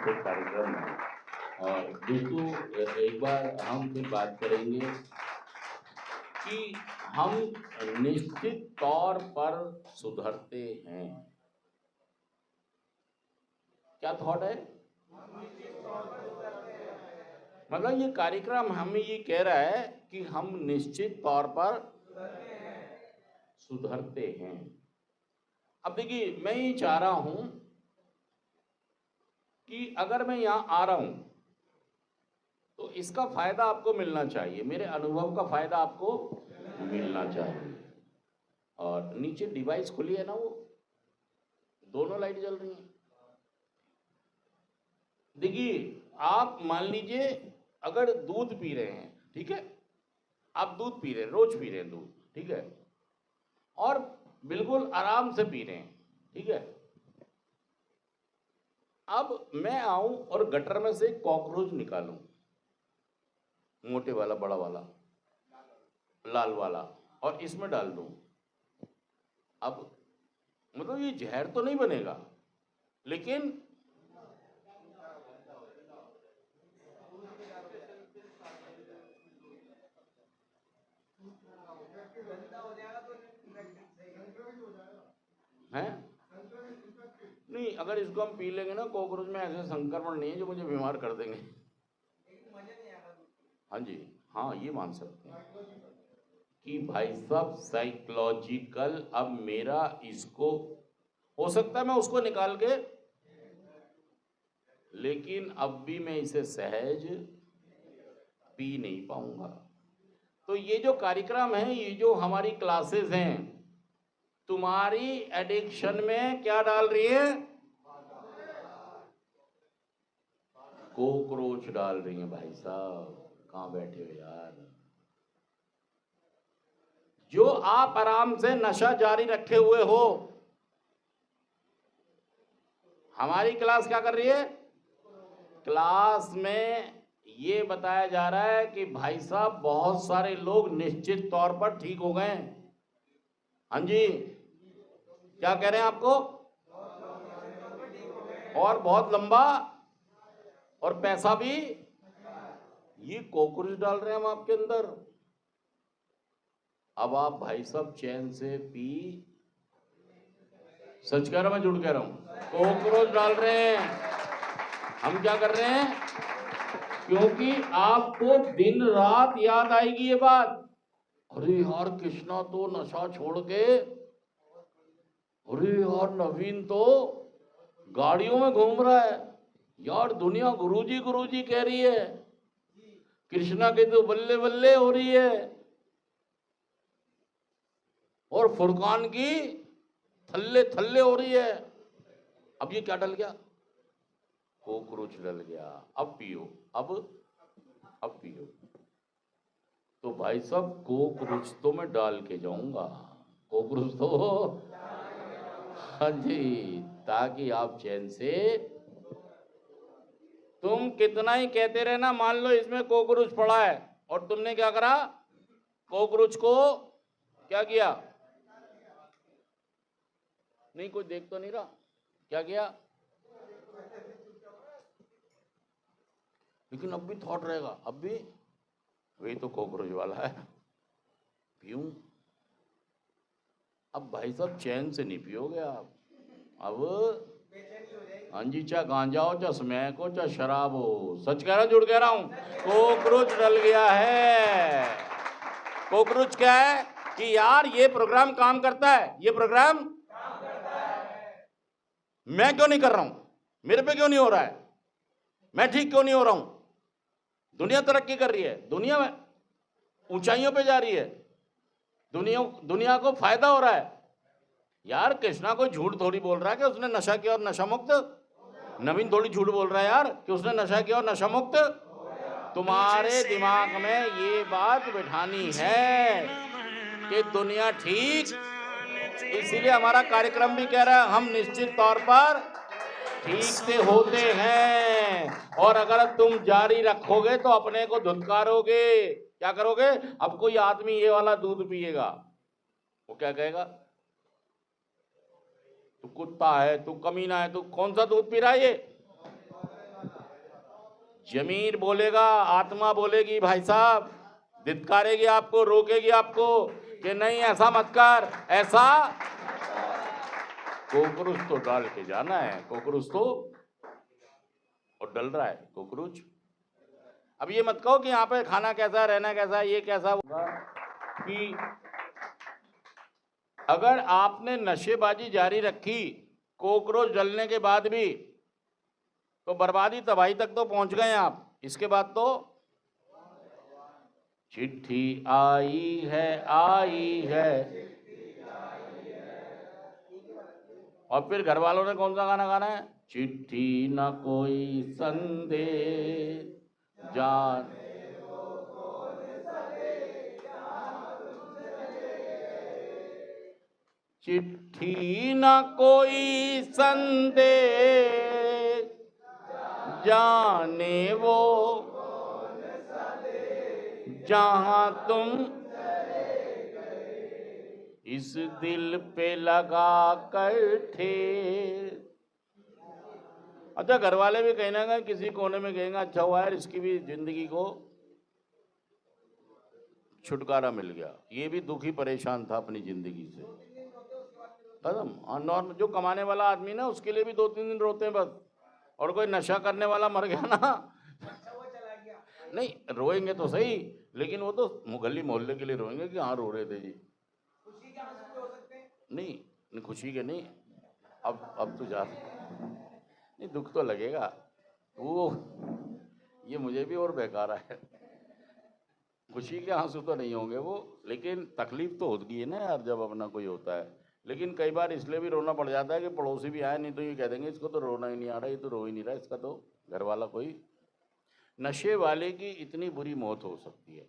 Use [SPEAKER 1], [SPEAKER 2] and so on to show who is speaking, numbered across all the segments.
[SPEAKER 1] व्यवस्थित कार्यक्रम है। और दोस्तों एक बार हम फिर बात करेंगे कि हम निश्चित तौर पर सुधरते हैं। क्या थॉट है? मतलब ये कार्यक्रम हमें ये कह रहा है कि हम निश्चित तौर पर सुधरते हैं। अब देखिए, मैं ये चाह रहा हूं कि अगर मैं यहां आ रहा हूं तो इसका फायदा आपको मिलना चाहिए, मेरे अनुभव का फायदा आपको मिलना चाहिए। और नीचे डिवाइस खुली है ना, वो दोनों लाइट जल रही हैं। देखिए, आप मान लीजिए अगर दूध पी रहे हैं, ठीक है, आप दूध पी रहे हैं, रोज पी रहे हैं दूध, ठीक है, और बिल्कुल आराम से पी रहे हैं, ठीक है। अब मैं आऊं और गटर में से कॉकरोच निकालूं, मोटे वाला, बड़ा वाला, लाल वाला, और इसमें डाल दूं। अब मतलब ये जहर तो नहीं बनेगा, लेकिन है नहीं, अगर इसको हम पी लेंगे ना, कॉकरोच में ऐसे संक्रमण नहीं है जो मुझे बीमार कर देंगे। हाँ जी, हाँ, ये मान सकते हैं कि भाई साहब साइकोलॉजिकल, अब मेरा इसको हो सकता है मैं उसको निकाल के, लेकिन अब भी मैं इसे सहज पी नहीं पाऊंगा। तो ये जो कार्यक्रम है, ये जो हमारी क्लासेस हैं, तुम्हारी एडिक्शन में क्या डाल रही है? कॉकरोच डाल रही है। भाई साहब कहां बैठे हो यार? जो आप आराम से नशा जारी रखे हुए हो, हमारी क्लास क्या कर रही है? क्लास में ये बताया जा रहा है कि भाई साहब बहुत सारे लोग निश्चित तौर पर ठीक हो गए। हाँ जी, क्या कह रहे हैं आपको? और बहुत लंबा, और पैसा भी। ये कॉकरोच डाल रहे हैं हम आपके अंदर। अब आप भाई साहब चैन से पी, सच कह रहा हूं, मैं झूठ कह रहा हूं, कॉकरोच डाल रहे हैं। हम क्या कर रहे हैं? क्योंकि आपको दिन रात याद आएगी ये बात, अरे यार कृष्णा तो नशा छोड़ के, अरे यार नवीन तो गाड़ियों में घूम रहा है, यार दुनिया गुरुजी गुरुजी कह रही है, कृष्णा के तो बल्ले बल्ले हो रही है, और फुरकान की थल्ले थल्ले हो रही है। अब ये क्या डल गया? कॉकरोच डल गया। अब पियो, अब पियो। तो भाई साहब कॉकरोच तो मैं डाल के जाऊंगा, कॉकरोच तो, हाँ जी, ताकि आप चैन से, तुम कितना ही कहते रहे ना, मान लो इसमें कॉकरोच पड़ा है और तुमने क्या करा? कॉकरोच को क्या किया? नहीं, कोई देख तो नहीं रहा, क्या किया? लेकिन अब भी थॉट रहेगा, अब भी वही तो कॉकरोच वाला है, पीऊं। अब भाई साहब चैन से नहीं पियोगे आप। अब हाँ जी, चाहे गांजा हो, चाहे स्मैक हो, चाहे शराब हो, सच कह रहा हूं, झूठ कह रहा हूं, कॉकरोच डल गया है। कॉकरोच क्या है कि यार ये प्रोग्राम काम करता है, ये प्रोग्राम मैं क्यों नहीं कर रहा हूं, मेरे पे क्यों नहीं हो रहा है, मैं ठीक क्यों नहीं हो रहा हूं? दुनिया तरक्की कर रही है, दुनिया में ऊंचाइयों पे जा रही है, दुनिया को फायदा हो रहा है। यार कृष्णा कोई झूठ थोड़ी बोल रहा है कि उसने नशा किया और नशा मुक्त, नवीन थोड़ी झूठ बोल रहा है यार कि उसने नशा किया और नशा मुक्त। तुम्हारे दिमाग में ये बात बिठानी है कि दुनिया ठीक, इसीलिए हमारा कार्यक्रम भी कह रहा है हम निश्चित तौर पर ठीक से होते हैं, और अगर तुम जारी रखोगे तो अपने को धुतकारोगे। क्या करोगे? अब कोई आदमी ये वाला दूध पिएगा, वो क्या कहेगा? तू कुत्ता है, तू कमीना है, तू कौन सा दूध पी रहा है ये? जमीर बोलेगा, आत्मा बोलेगी भाई साहब, धिक्कारेगी आपको, रोकेगी आपको कि नहीं ऐसा मत कर, ऐसा। कॉकरोच तो डाल के जाना है, कॉकरोच तो और डल रहा है कॉकरोच। अब ये मत कहो कि यहाँ पे खाना कैसा, रहना कैसा, ये कैसा होगा। कि अगर आपने नशेबाजी जारी रखी कॉकरोच जलने के बाद भी, तो बर्बादी तबाही तक तो पहुंच गए आप। इसके बाद तो चिट्ठी आई है, आई है। और फिर घर वालों ने कौन सा गाना गाना है? चिट्ठी न कोई संदेश जान, चिट्ठी न कोई संदेश जाने वो जहां तुम इस दिल पे लगा कर ठेर। अच्छा, घर वाले भी कहीं ना कहीं किसी कोने में कहेंगे अच्छा हुआ यार इसकी भी जिंदगी को छुटकारा मिल गया, ये भी दुखी परेशान था अपनी जिंदगी से, खत्म। नॉर्मल जो कमाने वाला आदमी ना, उसके लिए भी 2-3 दिन रोते हैं बस। और कोई नशा करने वाला मर गया ना, नहीं रोएंगे तो सही, लेकिन वो तो गली मोहल्ले के लिए रोएंगे कि हाँ रो रहे थे जी। खुशी के आंसू हो सकते हैं? नहीं, खुशी के नहीं। अब तो जा, नहीं दुख तो लगेगा, वो ये मुझे भी और बेकार है। खुशी के आंसू तो नहीं होंगे वो, लेकिन तकलीफ तो होती है ना यार जब अपना कोई होता है। लेकिन कई बार इसलिए भी रोना पड़ जाता है कि पड़ोसी भी आए, नहीं तो ये कह देंगे इसको तो रोना ही नहीं आ रहा, ये तो रो ही नहीं रहा, इसका तो घर वाला कोई। नशे वाले की इतनी बुरी मौत हो सकती है।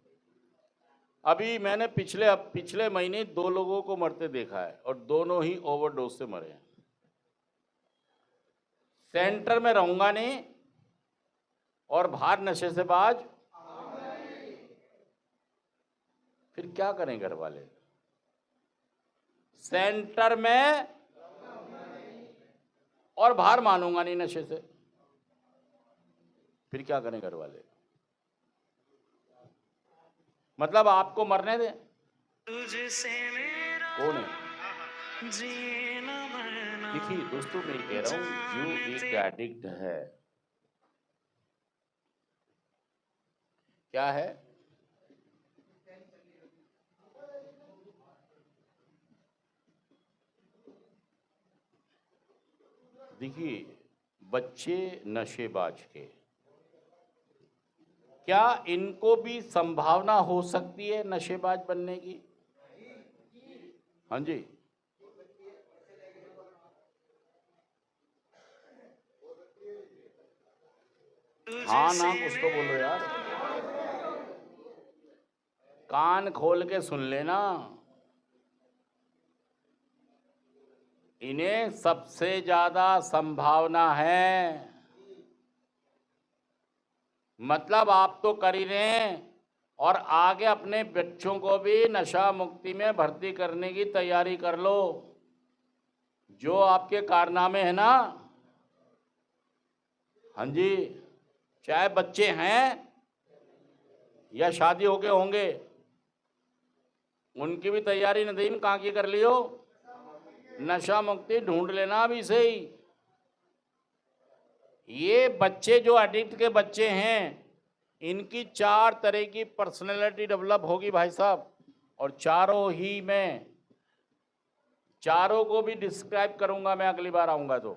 [SPEAKER 1] अभी मैंने पिछले महीने 2 लोगों को मरते देखा है, और दोनों ही ओवरडोज से मरे हैं। सेंटर में रहूंगा नहीं और बाहर नशे से बाज, फिर क्या करें घर वाले? सेंटर में और बाहर मानूंगा नहीं नशे से, फिर क्या करें घर वाले? मतलब आपको मरने दें? कौन है? देखिए दोस्तों, मैं कह रहा हूं जो एक एडिक्ट है, क्या है? देखिए, बच्चे नशेबाज के, क्या इनको भी संभावना हो सकती है नशेबाज बनने की? हाँ जी, हाँ ना, कुछ तो बोलो यार, कान खोल के सुन लेना। इन्हें सबसे ज्यादा संभावना है। मतलब आप तो कर ही रहे हैं, और आगे अपने बच्चों को भी नशा मुक्ति में भर्ती करने की तैयारी कर लो। जो आपके कारनामे हैं ना, हाँ जी, चाहे बच्चे हैं या शादी होके होंगे, उनकी भी तैयारी नदीम कहाँ की कर लियो? नशा मुक्ति ढूंढ लेना अभी से ही। ये बच्चे जो एडिक्ट के बच्चे हैं, इनकी 4 तरह की पर्सनैलिटी डेवलप होगी भाई साहब, और चारों ही में, चारों को भी डिस्क्राइब करूंगा मैं अगली बार आऊंगा तो।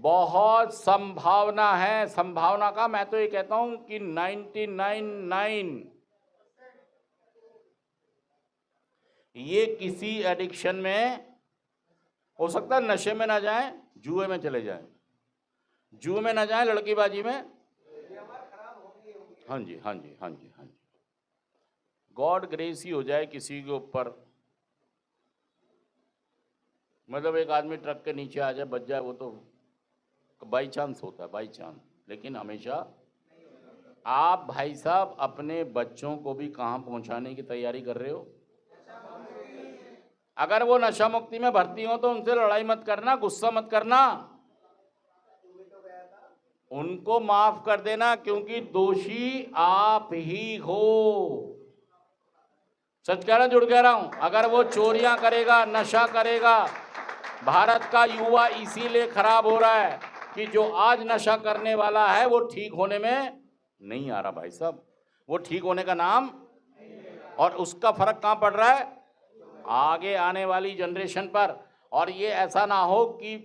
[SPEAKER 1] बहुत संभावना है, संभावना का मैं तो ये कहता हूं कि 99.9 ये किसी एडिक्शन में हो सकता है। नशे में ना जाए, जुए में चले जाए, जुए में ना जाए, लड़कीबाजी में, हाँ जी हाँ जी हाँ जी हाँ जी, गॉड ग्रेस ही हो जाए किसी के ऊपर। मतलब एक आदमी ट्रक के नीचे आ जाए, बच जाए, वो तो बाई चांस होता है, बाई चांस। लेकिन हमेशा आप भाई साहब अपने बच्चों को भी कहाँ पहुंचाने की तैयारी कर रहे हो? अगर वो नशा मुक्ति में भर्ती हो तो उनसे लड़ाई मत करना, गुस्सा मत करना, उनको माफ कर देना, क्योंकि दोषी आप ही हो। सच कह रहा, जुड़ कह रहा हूं। अगर वो चोरियां करेगा, नशा करेगा, भारत का युवा इसीलिए खराब हो रहा है कि जो आज नशा करने वाला है वो ठीक होने में नहीं आ रहा भाई साहब, वो ठीक होने का नाम, और उसका फर्क कहां पड़ रहा है? आगे आने वाली जनरेशन पर। और ये ऐसा ना हो कि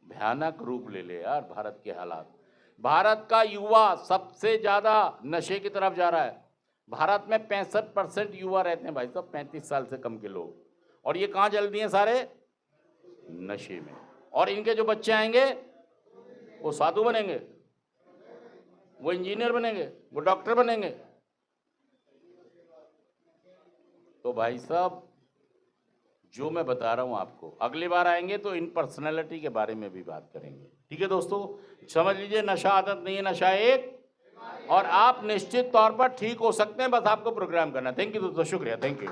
[SPEAKER 1] भयानक रूप ले ले यार भारत के हालात। भारत का युवा सबसे ज्यादा नशे की तरफ जा रहा है। भारत में 65% युवा रहते हैं भाई साहब, 35 साल से कम के लोग, और ये कहां जल्दी हैं सारे? नशे में। और इनके जो बच्चे आएंगे वो साधु बनेंगे, वो इंजीनियर बनेंगे, वो डॉक्टर बनेंगे। तो भाई साहब जो मैं बता रहा हूं आपको, अगली बार आएंगे तो इन पर्सनैलिटी के बारे में भी बात करेंगे। ठीक है दोस्तों, समझ लीजिए नशा आदत नहीं है, नशा एक, और आप निश्चित तौर पर ठीक हो सकते हैं, बस आपको प्रोग्राम करना। थैंक यू दोस्तों, शुक्रिया, थैंक यू।